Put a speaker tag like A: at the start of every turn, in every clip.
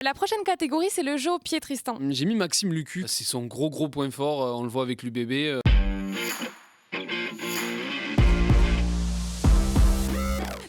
A: La prochaine catégorie, c'est le jeu au pied, Tristan.
B: J'ai mis Maxime Lucu, c'est son gros point fort, on le voit avec l'UBB.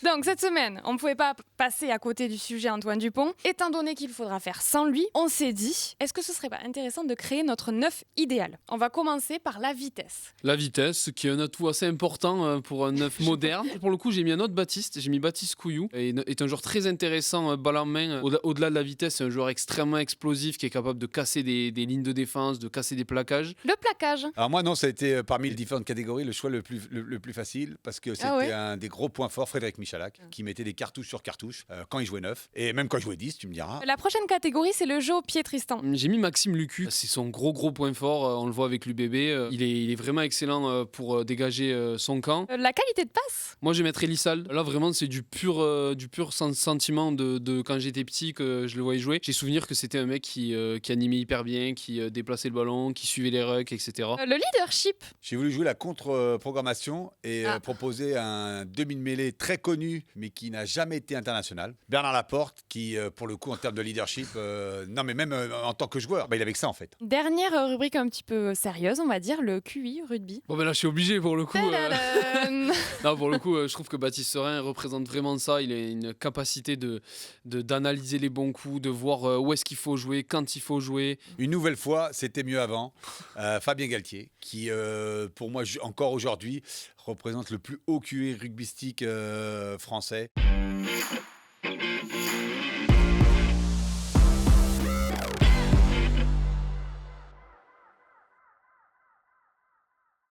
A: Donc cette semaine, on ne pouvait pas passer à côté du sujet Antoine Dupont. Étant donné qu'il faudra faire sans lui, on s'est dit, est-ce que ce serait pas intéressant de créer notre neuf idéal? On va commencer par la vitesse.
B: La vitesse, qui est un atout assez important pour un neuf moderne. Pour le coup, j'ai mis un autre Baptiste, j'ai mis Baptiste Couillou, est un joueur très intéressant, balle en main. Au-delà de la vitesse, c'est un joueur extrêmement explosif qui est capable de casser des lignes de défense, de casser des plaquages.
A: Le plaquage.
C: Alors moi non, ça a été parmi les différentes catégories le choix le plus facile parce que c'était un des gros points forts, Frédéric Michalak, qui mettait des cartouches sur cartouches quand il jouait 9 et même quand il jouait 10, tu me diras.
A: La prochaine catégorie, c'est le jeu au pied, Tristan.
B: J'ai mis Maxime Lucu, c'est son gros point fort, on le voit avec l'UBB. Il est vraiment excellent pour dégager son camp.
A: La qualité de passe.
B: Moi, je mettrais Lissal. Là, vraiment, c'est du pur sentiment de quand j'étais petit que je le voyais jouer. J'ai souvenir que c'était un mec qui animait hyper bien, qui déplaçait le ballon, qui suivait les rucks, etc.
A: Le leadership.
C: J'ai voulu jouer la contre-programmation et proposer un demi de mêlée très connu mais qui n'a jamais été international. Bernard Laporte qui, pour le coup, en termes de leadership, non mais même en tant que joueur, il avait que ça en fait.
A: Dernière rubrique un petit peu sérieuse, on va dire, le QI, rugby.
B: Bon ben là, je suis obligé pour le coup.
A: Tadadam.
B: Non, pour le coup, je trouve que Baptiste Serin représente vraiment ça. Il a une capacité d'analyser les bons coups, de voir où est-ce qu'il faut jouer, quand il faut jouer.
C: Une nouvelle fois, c'était mieux avant. Fabien Galtier, qui, pour moi, encore aujourd'hui, représente le plus haut QI rugbystique français.